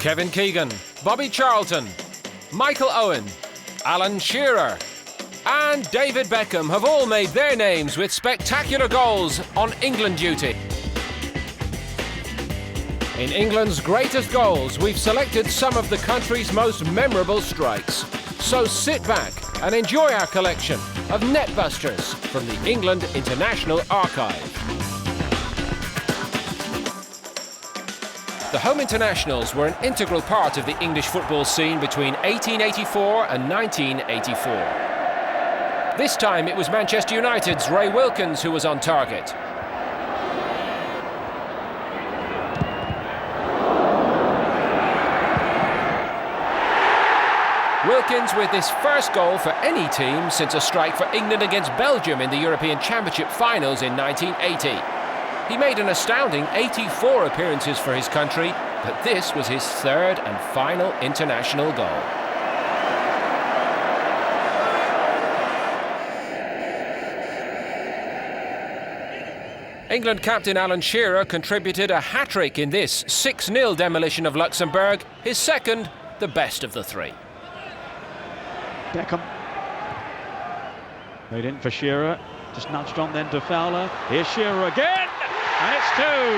Kevin Keegan, Bobby Charlton, Michael Owen, Alan Shearer and David Beckham have all made their names with spectacular goals on England duty. In England's greatest goals, we've selected some of the country's most memorable strikes. So sit back and enjoy our collection of Netbusters from the England International Archive. The home internationals were an integral part of the English football scene between 1884 and 1984. This time it was Manchester United's Ray Wilkins who was on target. Wilkins with his first goal for any team since a strike for England against Belgium in the European Championship finals in 1980. He made an astounding 84 appearances for his country, but this was his third and final international goal. England captain Alan Shearer contributed a hat-trick in this 6-0 demolition of Luxembourg, his second, the best of the three. Beckham. Made in for Shearer, just nudged on then to Fowler. Here's Shearer again, and it's two.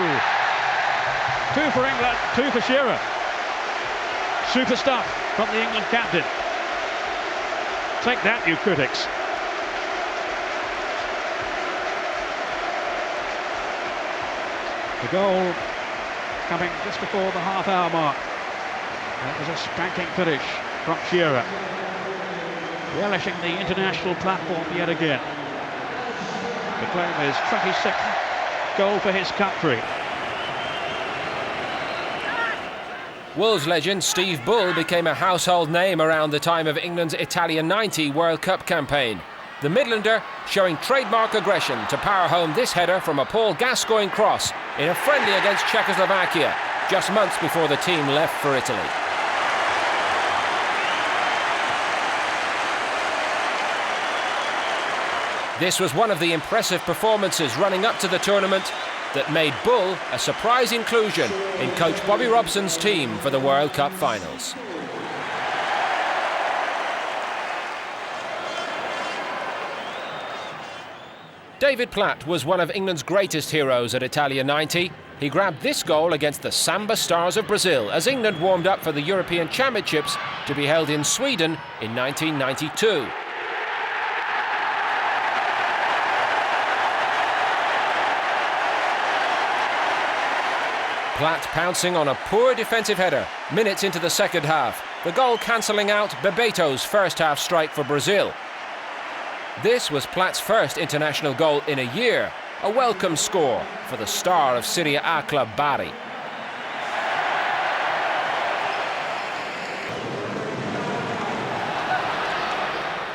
Two for England, two for Shearer. Super stuff from the England captain. Take that, you critics. The goal coming just before the half-hour mark. That was a spanking finish from Shearer, relishing the international platform yet again. To claim his 22nd goal for his country. Wolves legend Steve Bull became a household name around the time of England's Italia '90 World Cup campaign. The Midlander showing trademark aggression to power home this header from a Paul Gascoigne cross in a friendly against Czechoslovakia, just months before the team left for Italy. This was one of the impressive performances running up to the tournament that made Bull a surprise inclusion in coach Bobby Robson's team for the World Cup finals. David Platt was one of England's greatest heroes at Italia '90. He grabbed this goal against the Samba Stars of Brazil as England warmed up for the European Championships to be held in Sweden in 1992. Platt pouncing on a poor defensive header minutes into the second half, the goal cancelling out Bebeto's first half strike for Brazil. This was Platt's first international goal in a year, a welcome score for the star of Serie A club Bari.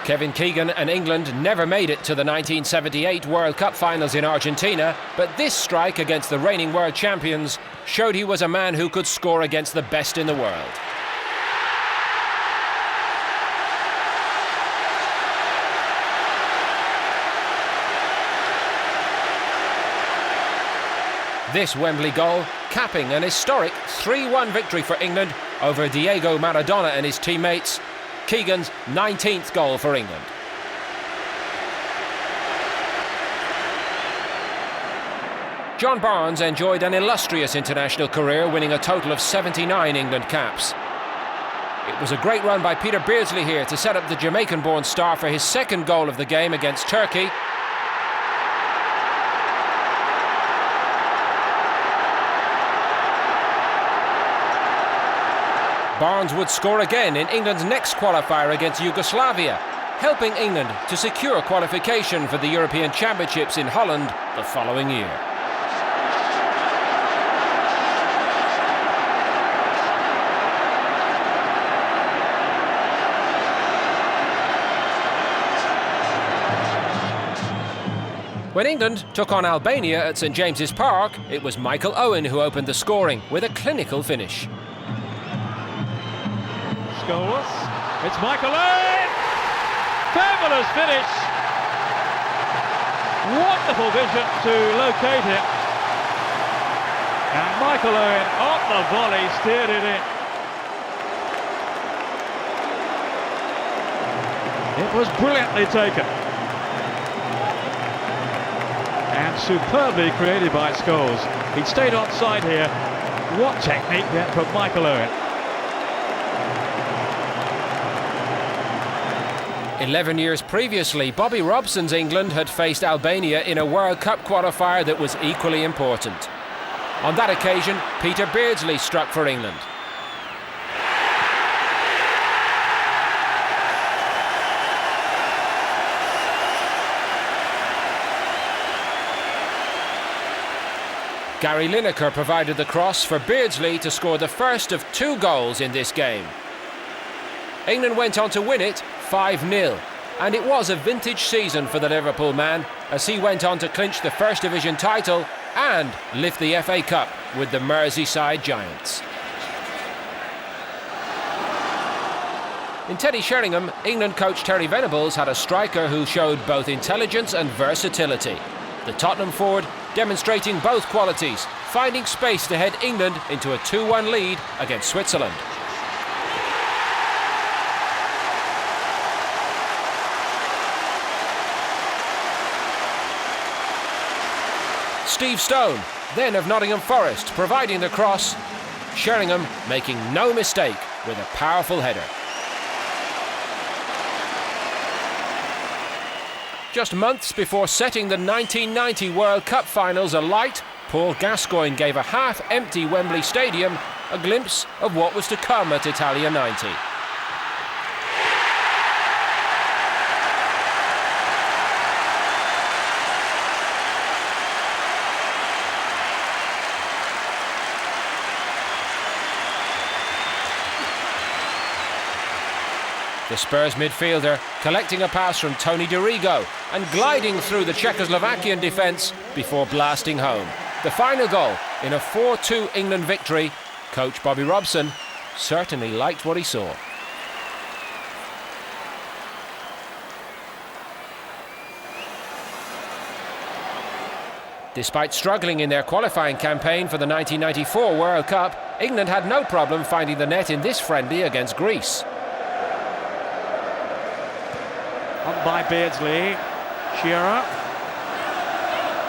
Kevin Keegan and England never made it to the 1978 World Cup finals in Argentina, but this strike against the reigning world champions showed he was a man who could score against the best in the world. This Wembley goal capping an historic 3-1 victory for England over Diego Maradona and his teammates, Keegan's 19th goal for England. John Barnes enjoyed an illustrious international career, winning a total of 79 England caps. It was a great run by Peter Beardsley here to set up the Jamaican-born star for his second goal of the game against Turkey. Barnes would score again in England's next qualifier against Yugoslavia, helping England to secure qualification for the European Championships in Holland the following year. When England took on Albania at St James's Park, it was Michael Owen who opened the scoring with a clinical finish. Goalless. It's Michael Owen! Fabulous finish! Wonderful vision to locate him. And Michael Owen on the volley steered it in. It was brilliantly taken. And superbly created by Scholes. He'd stayed onside here. What technique then from Michael Owen. 11 years previously, Bobby Robson's England had faced Albania in a World Cup qualifier that was equally important. On that occasion, Peter Beardsley struck for England. Gary Lineker provided the cross for Beardsley to score the first of 2 goals in this game. England went on to win it 5-0, and it was a vintage season for the Liverpool man as he went on to clinch the First Division title and lift the FA Cup with the Merseyside Giants. In Teddy Sheringham, England coach Terry Venables had a striker who showed both intelligence and versatility. The Tottenham forward demonstrating both qualities, finding space to head England into a 2-1 lead against Switzerland. Steve Stone, then of Nottingham Forest, providing the cross. Sheringham making no mistake with a powerful header. Just months before setting the 1990 World Cup finals alight, Paul Gascoigne gave a half-empty Wembley Stadium a glimpse of what was to come at Italia 90. The Spurs midfielder collecting a pass from Tony Dorigo and gliding through the Czechoslovakian defence before blasting home. The final goal in a 4-2 England victory. Coach Bobby Robson certainly liked what he saw. Despite struggling in their qualifying campaign for the 1994 World Cup, England had no problem finding the net in this friendly against Greece. On by Beardsley. Shearer.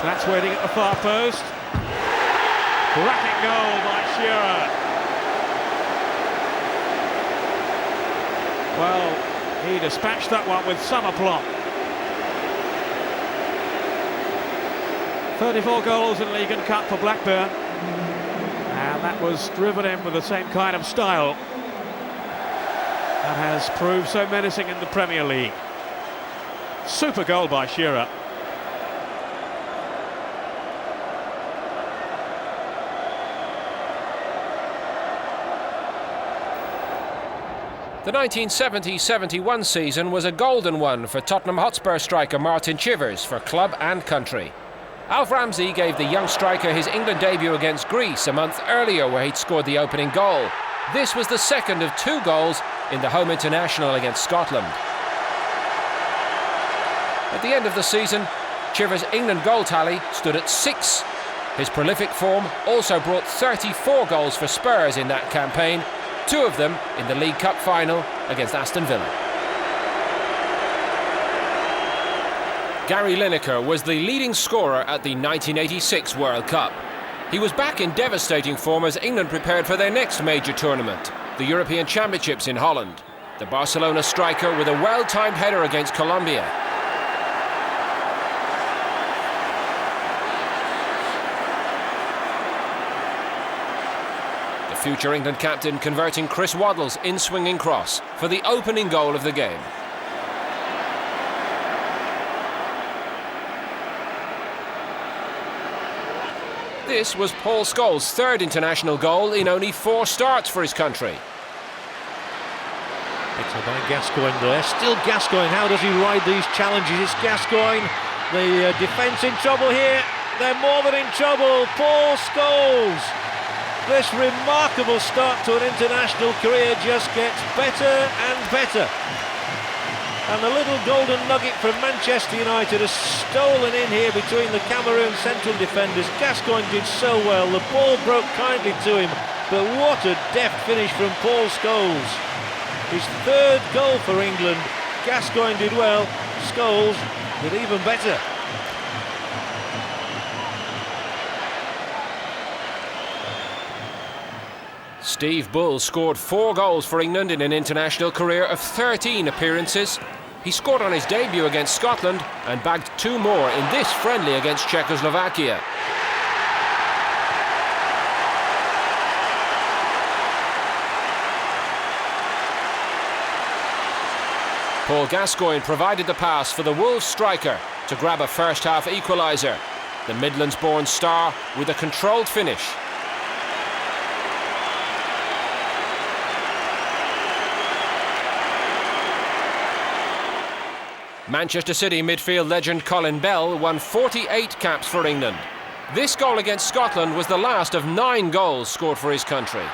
That's waiting at the far post. Cracking goal by Shearer. Well, he dispatched that one with some aplomb. 34 goals in League and Cup for Blackburn. And that was driven in with the same kind of style that has proved so menacing in the Premier League. Super goal by Shearer. The 1970-71 season was a golden one for Tottenham Hotspur striker Martin Chivers for club and country. Alf Ramsey gave the young striker his England debut against Greece a month earlier, where he'd scored the opening goal. This was the second of 2 goals in the home international against Scotland. At the end of the season, Chivers' England goal tally stood at 6. His prolific form also brought 34 goals for Spurs in that campaign, 2 of them in the League Cup final against Aston Villa. Gary Lineker was the leading scorer at the 1986 World Cup. He was back in devastating form as England prepared for their next major tournament, the European Championships in Holland. The Barcelona striker with a well-timed header against Colombia. Future England captain converting Chris Waddle's in-swinging cross for the opening goal of the game. This was Paul Scholes' 3rd international goal in only 4 starts for his country. Picked up by Gascoigne there. Still Gascoigne. How does he ride these challenges? It's Gascoigne. The defence in trouble here. They're more than in trouble. Paul Scholes. This remarkable start to an international career just gets better and better. And the little golden nugget from Manchester United has stolen in here between the Cameroon central defenders. Gascoigne did so well. The ball broke kindly to him, but what a deft finish from Paul Scholes. His 3rd goal for England, Gascoigne did well, Scholes did even better. Steve Bull scored 4 goals for England in an international career of 13 appearances. He scored on his debut against Scotland and bagged 2 more in this friendly against Czechoslovakia. Paul Gascoigne provided the pass for the Wolves striker to grab a first-half equaliser. The Midlands-born star with a controlled finish. Manchester City midfield legend Colin Bell won 48 caps for England. This goal against Scotland was the last of 9 goals scored for his country.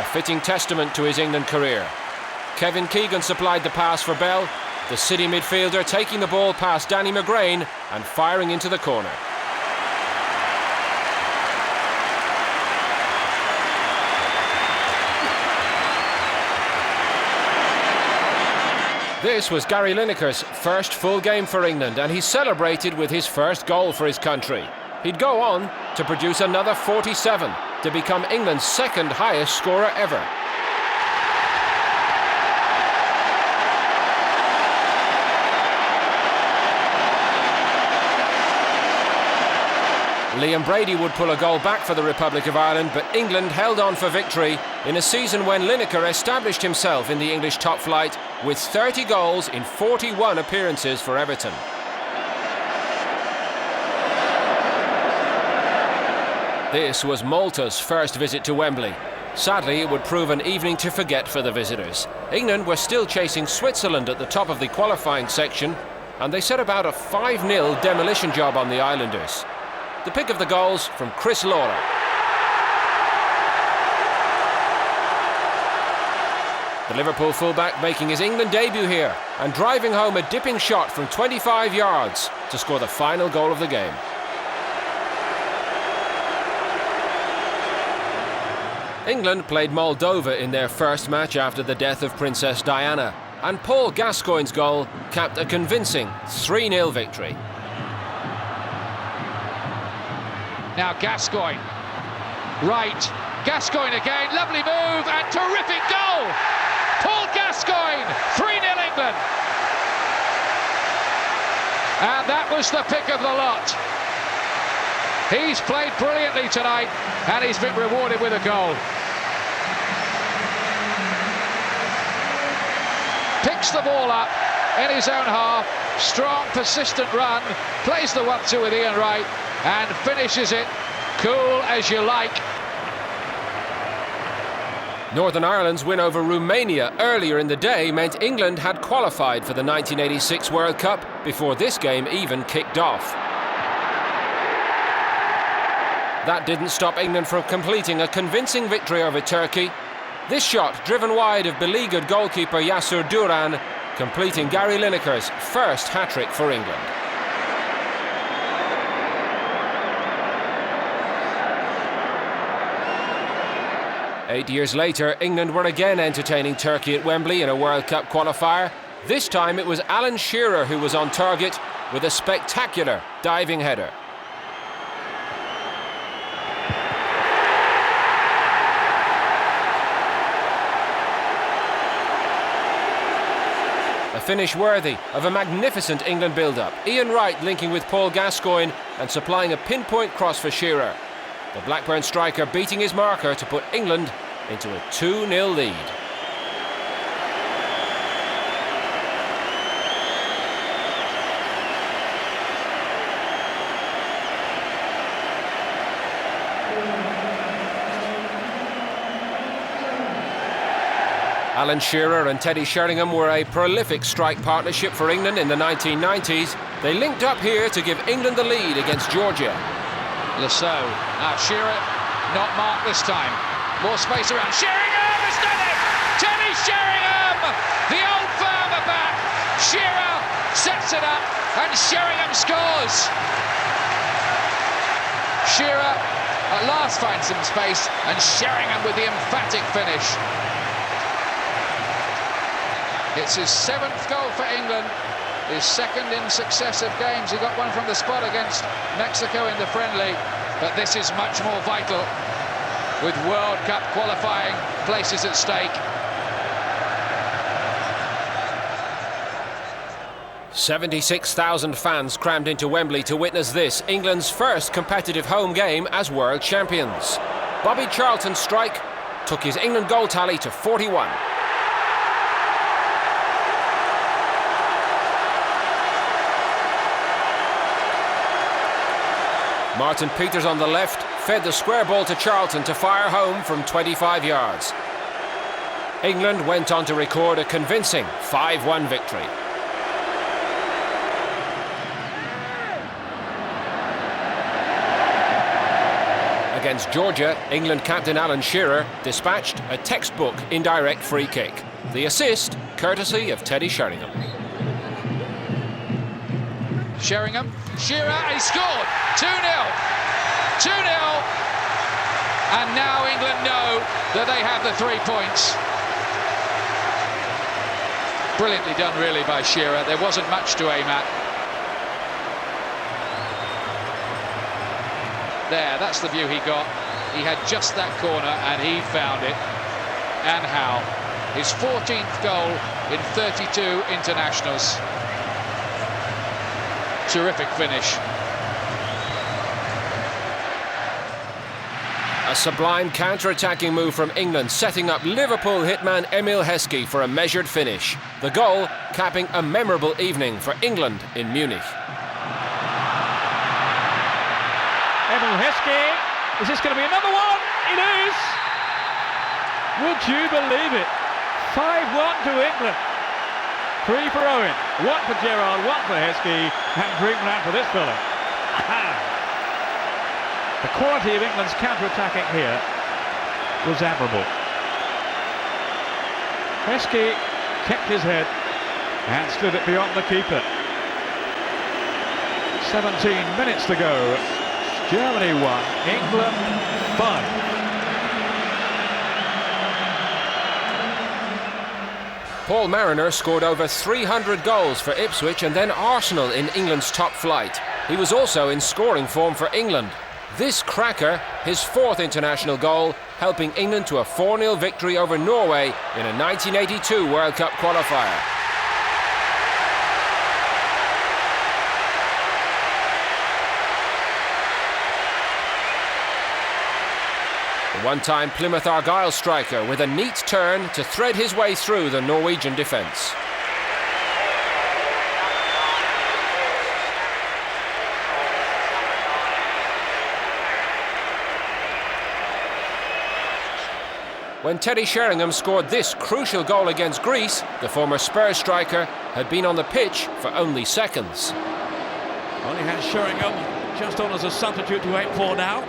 A fitting testament to his England career. Kevin Keegan supplied the pass for Bell, the City midfielder taking the ball past Danny McGrain and firing into the corner. This was Gary Lineker's first full game for England, and he celebrated with his first goal for his country. He'd go on to produce another 47 to become England's second highest scorer ever. Liam Brady would pull a goal back for the Republic of Ireland, but England held on for victory in a season when Lineker established himself in the English top flight with 30 goals in 41 appearances for Everton. This was Malta's first visit to Wembley. Sadly, it would prove an evening to forget for the visitors. England were still chasing Switzerland at the top of the qualifying section, and they set about a 5-0 demolition job on the Islanders. The pick of the goals from Chris Lawler. The Liverpool fullback making his England debut here and driving home a dipping shot from 25 yards to score the final goal of the game. England played Moldova in their first match after the death of Princess Diana, and Paul Gascoigne's goal capped a convincing 3-0 victory. Now Gascoigne, right, Gascoigne again, lovely move and terrific goal! Paul Gascoigne, 3-0 England. And that was the pick of the lot. He's played brilliantly tonight and he's been rewarded with a goal. Picks the ball up in his own half, strong, persistent run, plays the 1-2 with Ian Wright, and finishes it cool as you like. Northern Ireland's win over Romania earlier in the day meant England had qualified for the 1986 World Cup before this game even kicked off. That didn't stop England from completing a convincing victory over Turkey. This shot driven wide of beleaguered goalkeeper Yasser Duran, completing Gary Lineker's first hat-trick for England. Eight years later, England were again entertaining Turkey at Wembley in a World Cup qualifier. This time it was Alan Shearer who was on target with a spectacular diving header. A finish worthy of a magnificent England build-up. Ian Wright linking with Paul Gascoigne and supplying a pinpoint cross for Shearer. The Blackburn striker beating his marker to put England into a 2-0 lead. Alan Shearer and Teddy Sheringham were a prolific strike partnership for England in the 1990s. They linked up here to give England the lead against Georgia. Lasso. Now Shearer, not marked this time. More space around. Sheringham has done it! Teddy Sheringham! The old firm are back. Shearer sets it up and Sheringham scores. Shearer at last finds some space, and Sheringham with the emphatic finish. It's his 7th goal for England, his 2nd in successive games. He got one from the spot against Mexico in the friendly, but this is much more vital with World Cup qualifying places at stake. 76,000 fans crammed into Wembley to witness this, England's first competitive home game as world champions. Bobby Charlton's strike took his England goal tally to 41. Martin Peters on the left fed the square ball to Charlton to fire home from 25 yards. England went on to record a convincing 5-1 victory. Against Georgia, England captain Alan Shearer dispatched a textbook indirect free kick. The assist, courtesy of Teddy Sheringham. Sheringham, Shearer, and he scored! 2-0! 2-0! And now England know that they have the 3 points. Brilliantly done, really, by Shearer. There wasn't much to aim at. There, that's the view he got. He had just that corner and he found it. And how? His 14th goal in 32 internationals. Terrific finish. A sublime counter-attacking move from England, setting up Liverpool hitman Emile Heskey for a measured finish. The goal capping a memorable evening for England in Munich. Emile Heskey, is this going to be another one? It is! Would you believe it? 5-1 to England. 3 for Owen, 1 for Gerrard, 1 for Heskey, and dreamland for this fella. The quality of England's counter-attacking here was admirable. Heskey kept his head and slid it beyond the keeper. 17 minutes to go. Germany 1, England 5. Paul Mariner scored over 300 goals for Ipswich and then Arsenal in England's top flight. He was also in scoring form for England. This cracker, his 4th international goal, helping England to a 4-0 victory over Norway in a 1982 World Cup qualifier. The one-time Plymouth Argyle striker with a neat turn to thread his way through the Norwegian defence. When Teddy Sheringham scored this crucial goal against Greece, the former Spurs striker had been on the pitch for only seconds. Only has Sheringham just on as a substitute to aim for now,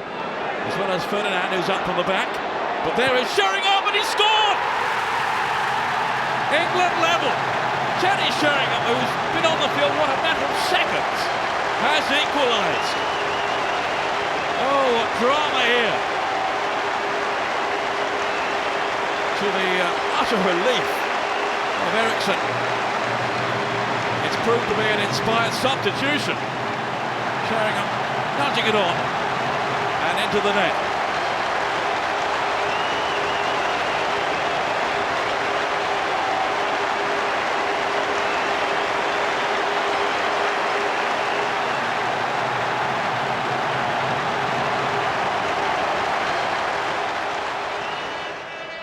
as well as Ferdinand, who's up from the back. But there is Sheringham, and he scored! England level. Teddy Sheringham, who's been on the field, what a matter of seconds, has equalised. Oh, what drama here. To the utter relief of Eriksson. It's proved to be an inspired substitution. Sheringham nudging it on and into the net.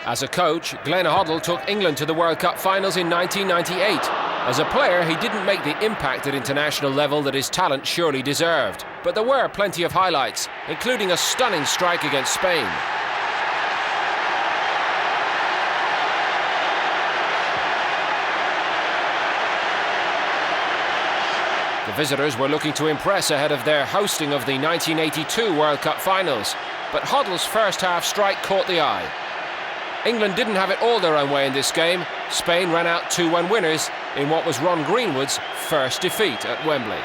As a coach, Glenn Hoddle took England to the World Cup finals in 1998. As a player, he didn't make the impact at international level that his talent surely deserved. But there were plenty of highlights, including a stunning strike against Spain. The visitors were looking to impress ahead of their hosting of the 1982 World Cup finals. But Hoddle's first half strike caught the eye. England didn't have it all their own way in this game. Spain ran out 2-1 winners in what was Ron Greenwood's first defeat at Wembley.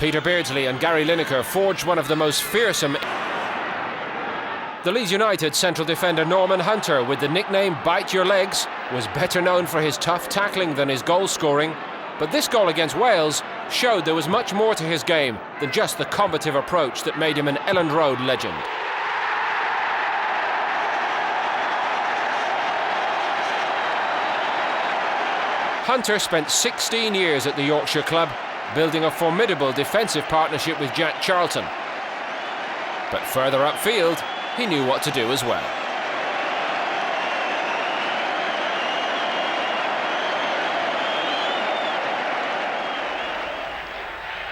Peter Beardsley and Gary Lineker forged one of the most fearsome. The Leeds United central defender Norman Hunter, with the nickname Bite Your Legs, was better known for his tough tackling than his goal scoring. But this goal against Wales showed there was much more to his game than just the combative approach that made him an Elland Road legend. Hunter spent 16 years at the Yorkshire club, building a formidable defensive partnership with Jack Charlton. But further upfield, he knew what to do as well.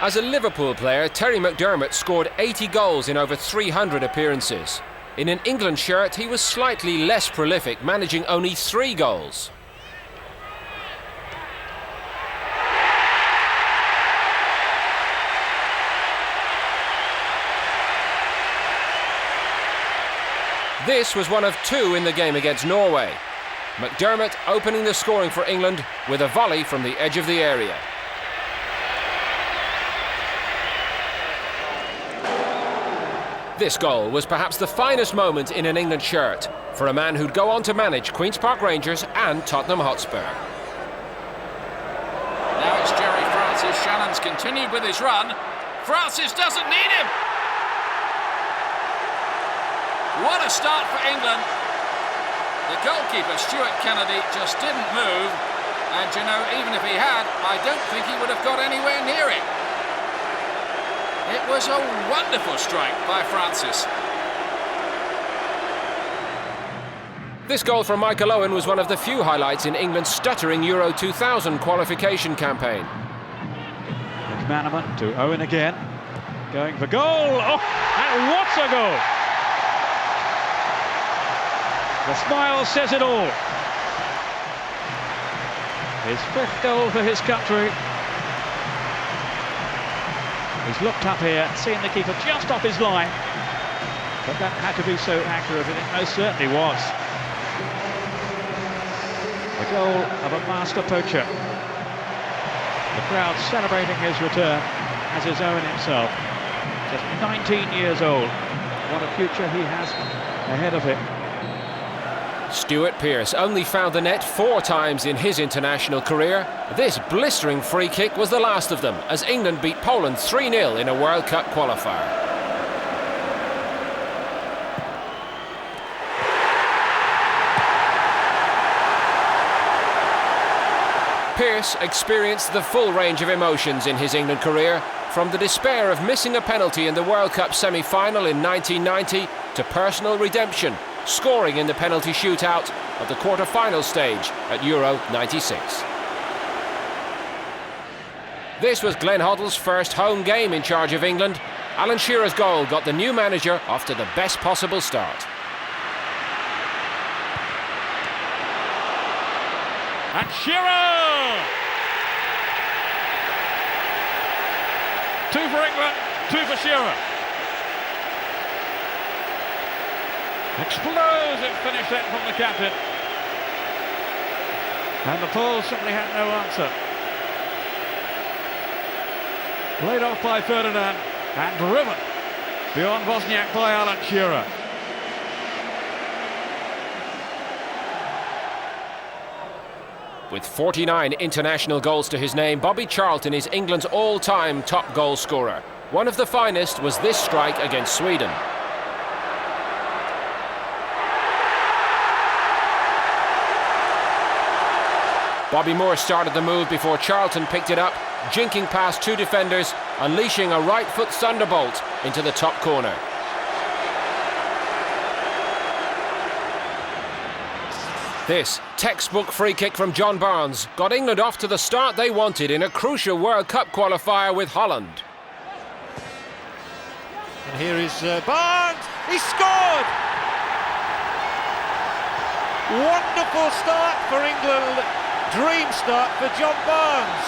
As a Liverpool player, Terry McDermott scored 80 goals in over 300 appearances. In an England shirt, he was slightly less prolific, managing only 3 goals. This was one of 2 in the game against Norway. McDermott opening the scoring for England with a volley from the edge of the area. This goal was perhaps the finest moment in an England shirt for a man who'd go on to manage Queen's Park Rangers and Tottenham Hotspur. Now it's Jerry Francis. Shannon's continued with his run. Francis doesn't need him. What a start for England. The goalkeeper, Stuart Kennedy, just didn't move. And, you know, even if he had, I don't think he would have got anywhere near it. It was a wonderful strike by Francis. This goal from Michael Owen was one of the few highlights in England's stuttering Euro 2000 qualification campaign. McManaman to Owen again. Going for goal. Oh, and what a goal! The smile says it all. His 5th goal for his country. He's looked up here, seen the keeper just off his line. But that had to be so accurate, and it most certainly was. The goal of a master poacher. The crowd celebrating his return, as is Owen himself. Just 19 years old. What a future he has ahead of him. Stuart Pearce only found the net 4 times in his international career. This blistering free kick was the last of them, as England beat Poland 3-0 in a World Cup qualifier. Pearce experienced the full range of emotions in his England career, from the despair of missing a penalty in the World Cup semi-final in 1990 to personal redemption, scoring in the penalty shootout at the quarter-final stage at Euro 96. This was Glenn Hoddle's first home game in charge of England. Alan Shearer's goal got the new manager off to the best possible start. And Shearer! 2 for England, 2 for Shearer. Explosive finish then from the captain. And the Poles simply had no answer. Played off by Ferdinand and driven beyond Wozniak by Alan Shearer. With 49 international goals to his name, Bobby Charlton is England's all-time top goal scorer. One of the finest was this strike against Sweden. Bobby Moore started the move before Charlton picked it up, jinking past 2 defenders, unleashing a right-foot thunderbolt into the top corner. This textbook free kick from John Barnes got England off to the start they wanted in a crucial World Cup qualifier with Holland. And here is Barnes. He scored! Wonderful start for England. Dream start for John Barnes.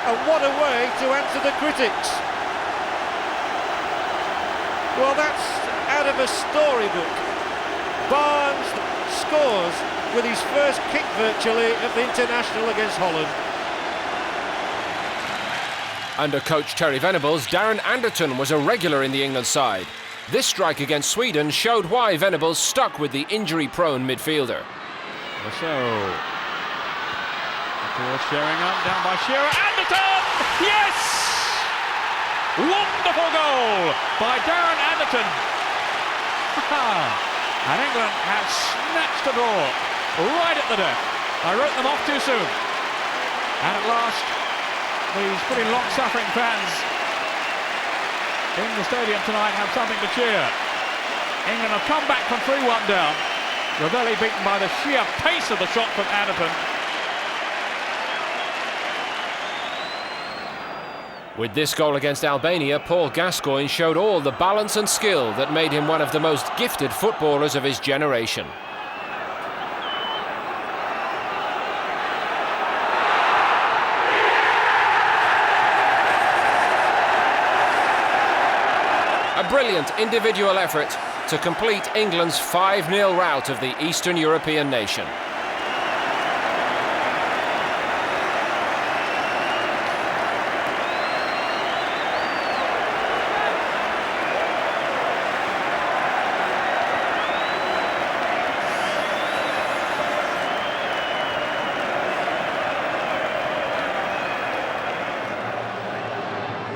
And what a way to answer the critics. Well, that's out of a storybook. Barnes scores with his first kick virtually of the international against Holland. Under coach Terry Venables, Darren Anderton was a regular in the England side. This strike against Sweden showed why Venables stuck with the injury-prone midfielder. So, towards Sheringham, down by Shearer. Anderton! Yes! Wonderful goal by Darren Anderton. And England have snatched a draw right at the death. I wrote them off too soon. And at last, these pretty long-suffering fans in the stadium tonight have something to cheer. England have come back from 3-1 down. Ravelli beaten by the sheer pace of the shot from Anderton. With this goal against Albania, Paul Gascoigne showed all the balance and skill that made him one of the most gifted footballers of his generation. A brilliant individual effort to complete England's 5-0 rout of the Eastern European nation.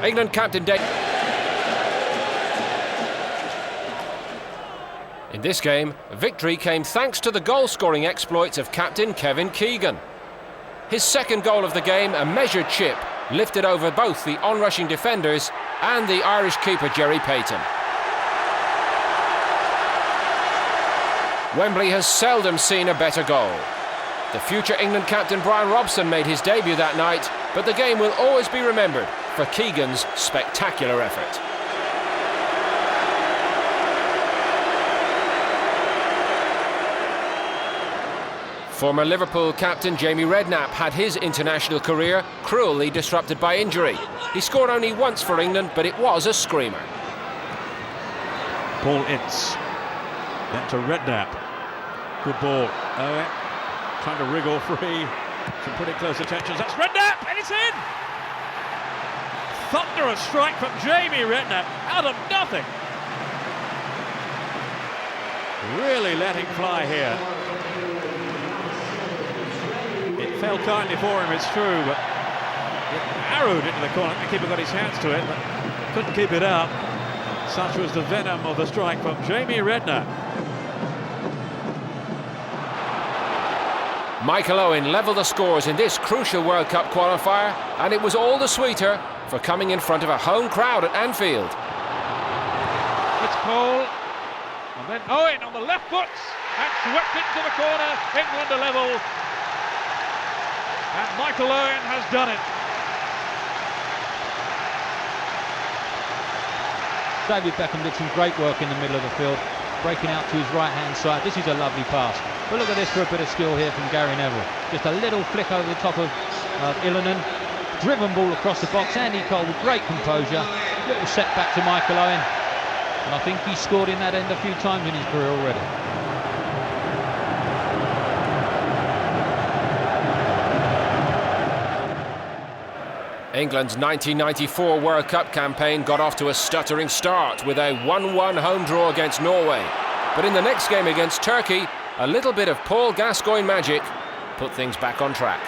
England captain In this game, victory came thanks to the goal-scoring exploits of captain Kevin Keegan. His second goal of the game, a measured chip, lifted over both the onrushing defenders and the Irish keeper Gerry Payton. Wembley has seldom seen a better goal. The future England captain Brian Robson made his debut that night, but the game will always be remembered for Keegan's spectacular effort. Former Liverpool captain Jamie Redknapp had his international career cruelly disrupted by injury. He scored only once for England, but it was a screamer. Paul Ince, then to Redknapp. Good ball. Owen trying to wriggle free. Some pretty close attentions. That's Redknapp, and it's in! Thunderous strike from Jamie Redknapp out of nothing. Really letting fly here. It fell kindly for him, it's true, but it arrowed into the corner. The keeper got his hands to it, but couldn't keep it out. Such was the venom of the strike from Jamie Redknapp. Michael Owen levelled the scores in this crucial World Cup qualifier, and it was all the sweeter for coming in front of a home crowd at Anfield. It's Cole, and then Owen on the left foot, and swept into the corner. England a level, and Michael Owen has done it. David Beckham did some great work in the middle of the field, breaking out to his right-hand side. This is a lovely pass. But look at this for a bit of skill here from Gary Neville. Just a little flick over the top of Ilonen. Driven ball across the box. Andy Cole with great composure. Little setback to Michael Owen. And I think he's scored in that end a few times in his career already. England's 1994 World Cup campaign got off to a stuttering start with a 1-1 home draw against Norway. But in the next game against Turkey, a little bit of Paul Gascoigne magic put things back on track.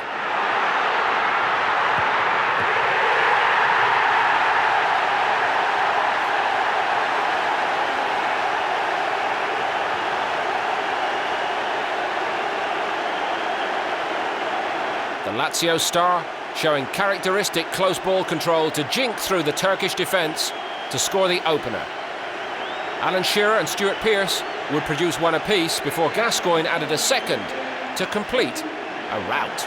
The Lazio star showing characteristic close ball control to jink through the Turkish defence to score the opener. Alan Shearer and Stuart Pearce would produce one apiece before Gascoigne added a second to complete a rout.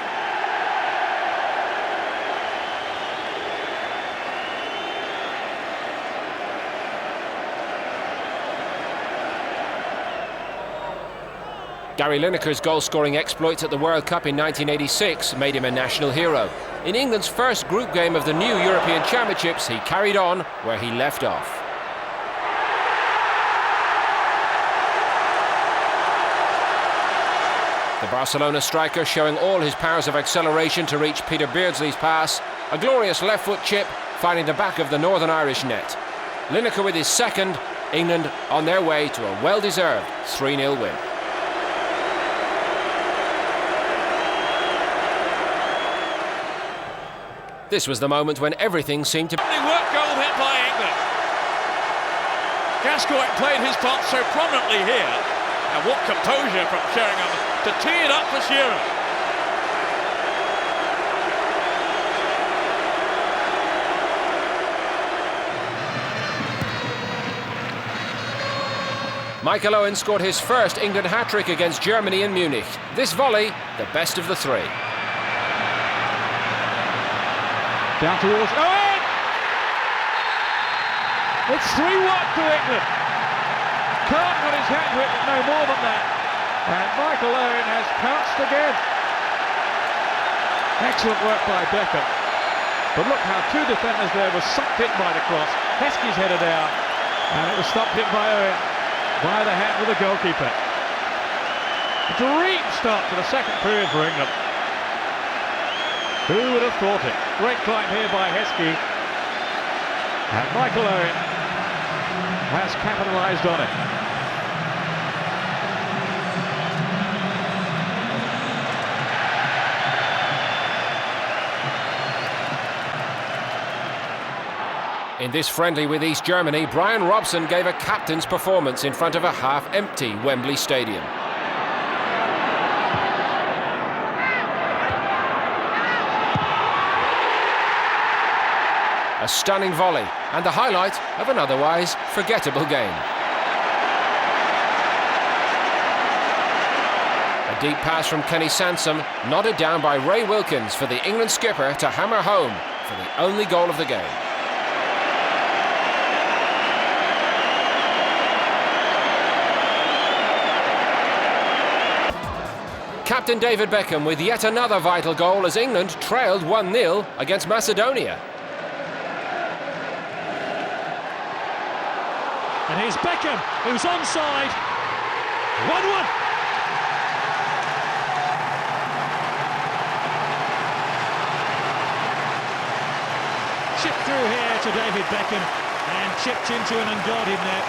Gary Lineker's goal-scoring exploits at the World Cup in 1986 made him a national hero. In England's first group game of the new European Championships, he carried on where he left off. The Barcelona striker showing all his powers of acceleration to reach Peter Beardsley's pass. A glorious left foot chip finding the back of the Northern Irish net. Lineker with his second, England on their way to a well-deserved 3-0 win. This was the moment when everything seemed to... Work goal hit by England. Gascoigne played his part so prominently here. And what composure from Sheringham to tee it up for Shearer. Michael Owen scored his first England hat-trick against Germany in Munich. This volley, the best of the three. Down towards Owen! It's 3-1 to England. Can't put his hand to it, but no more than that. And Michael Owen has pounced again. Excellent work by Beckham. But look how two defenders there were sucked in by the cross. Heskey's headed out, and it was stopped in by Owen, by the hand of the goalkeeper. A dream start to the second period for England. Who would have thought it? Great climb here by Heskey. And Michael Owen has capitalised on it. In this friendly with East Germany, Brian Robson gave a captain's performance in front of a half-empty Wembley Stadium. A stunning volley and the highlight of an otherwise forgettable game. A deep pass from Kenny Sansom, nodded down by Ray Wilkins for the England skipper to hammer home for the only goal of the game. Captain David Beckham with yet another vital goal as England trailed 1-0 against Macedonia. And here's Beckham, who's onside. 1-1. Chipped through here to David Beckham and chipped into an unguarded net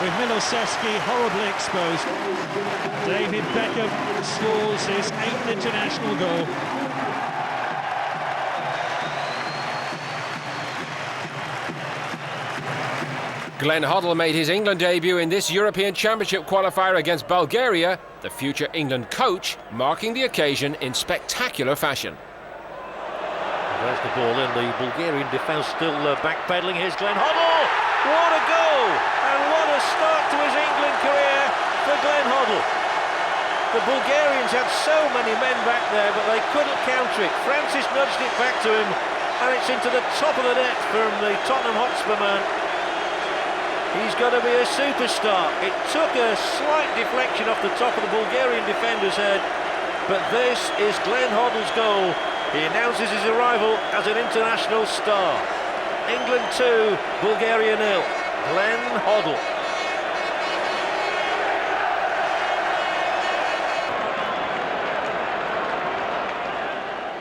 with Milosevski horribly exposed. David Beckham scores his 8th international goal. Glenn Hoddle made his England debut in this European Championship qualifier against Bulgaria, the future England coach, marking the occasion in spectacular fashion. There's the ball in, the Bulgarian defence still backpedaling. Here's Glenn Hoddle! What a goal! And what a start to his England career for Glenn Hoddle. The Bulgarians had so many men back there, but they couldn't counter it. Francis nudged it back to him, and it's into the top of the net from the Tottenham Hotspur man. He's got to be a superstar. It took a slight deflection off the top of the Bulgarian defender's head, but this is Glenn Hoddle's goal. He announces his arrival as an international star. England 2, Bulgaria 0. Glenn Hoddle.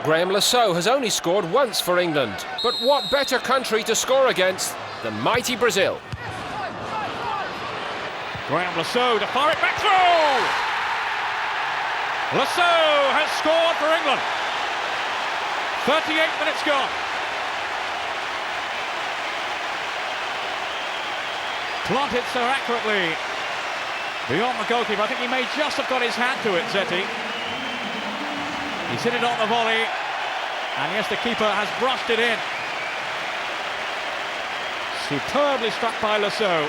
Graham Lasso has only scored once for England, but what better country to score against than mighty Brazil? Graham Lasso to fire it back through! Lasso has scored for England. 38 minutes gone. Planted so accurately beyond the goalkeeper. I think he may just have got his hand to it, Zeti. He's hit it on the volley, and yes, the keeper has brushed it in. Superbly struck by Lasso.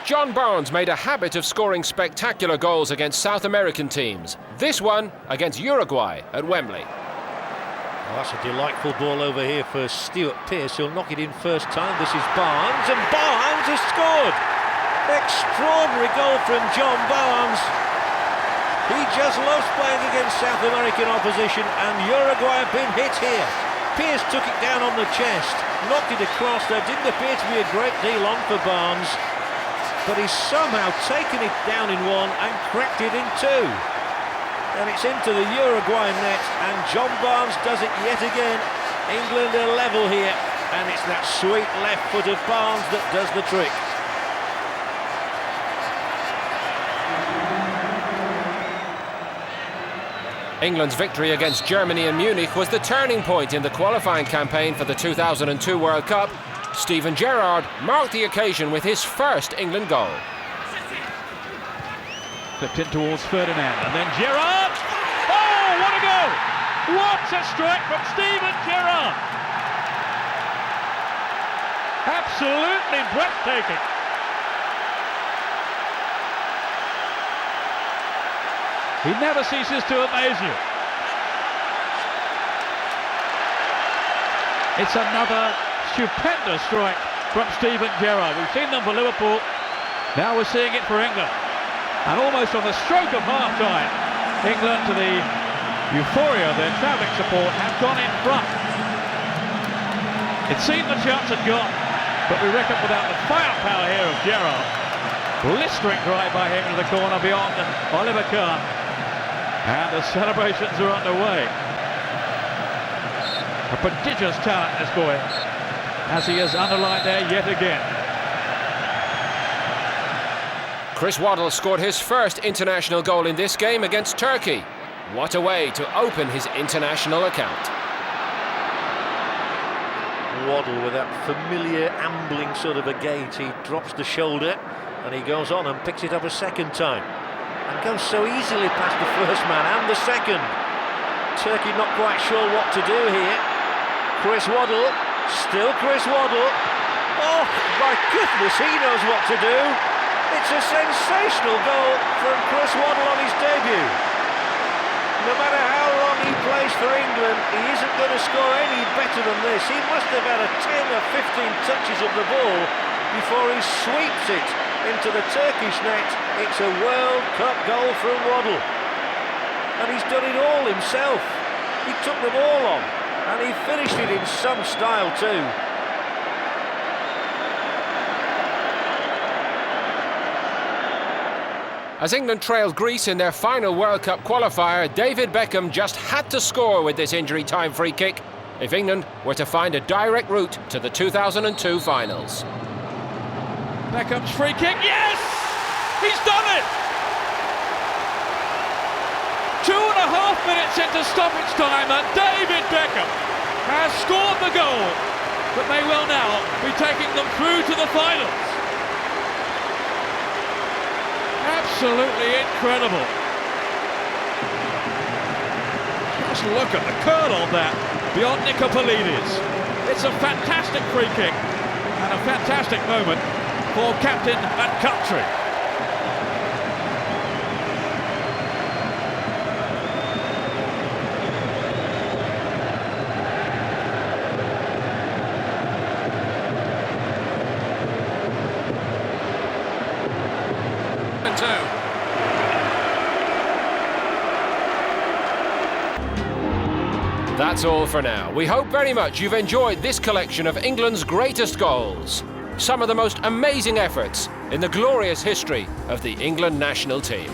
John Barnes made a habit of scoring spectacular goals against South American teams. This one against Uruguay at Wembley. Well, that's a delightful ball over here for Stuart Pearce. He'll knock it in first time. This is Barnes, and Barnes has scored! Extraordinary goal from John Barnes. He just loves playing against South American opposition, and Uruguay have been hit here. Pearce took it down on the chest, knocked it across. There didn't appear to be a great deal on for Barnes, but he's somehow taken it down in one and cracked it in two. and it's into the Uruguayan net, and John Barnes does it yet again. England are level here, and it's that sweet left foot of Barnes that does the trick. England's victory against Germany in Munich was the turning point in the qualifying campaign for the 2002 World Cup. Steven Gerrard marked the occasion with his first England goal. Flipped in towards Ferdinand, and then Gerrard! Oh, what a goal! What a strike from Steven Gerrard! Absolutely breathtaking. He never ceases to amaze you. It's another stupendous strike from Steven Gerrard. We've seen them for Liverpool, now we're seeing it for England. And almost on the stroke of half-time, England, to the euphoria of their travelling support, have gone in front. It seemed the chance had gone, but we reckon without the firepower here of Gerrard, blistering drive by him into the corner beyond Oliver Kahn, and the celebrations are underway. A prodigious talent, this boy, as he has underlined there yet again. Chris Waddle scored his first international goal in this game against Turkey. What a way to open his international account. Waddle with that familiar ambling sort of a gait. He drops the shoulder and he goes on and picks it up a second time and goes so easily past the first man and the second. Turkey not quite sure what to do here. Chris Waddle, still Chris Waddle. Oh my goodness, he knows what to do. It's a sensational goal from Chris Waddle on his debut. No matter how long he plays for England, he isn't going to score any better than this. He must have had 10 or 15 touches of the ball before he sweeps it into the Turkish net. It's a World Cup goal from Waddle. And he's done it all himself. He took them all on, and he finished it in some style too. As England trailed Greece in their final World Cup qualifier, David Beckham just had to score with this injury time free kick if England were to find a direct route to the 2002 finals. Beckham's free kick, yes! He's done it! 2.5 minutes into stoppage time, and David Beckham has scored the goal that may well now be taking them through to the finals. Absolutely incredible. Just look at the curl on that beyond Nikopoulides. It's a fantastic free kick and a fantastic moment for captain and country. That's all for now. We hope very much you've enjoyed this collection of England's greatest goals. Some of the most amazing efforts in the glorious history of the England national team.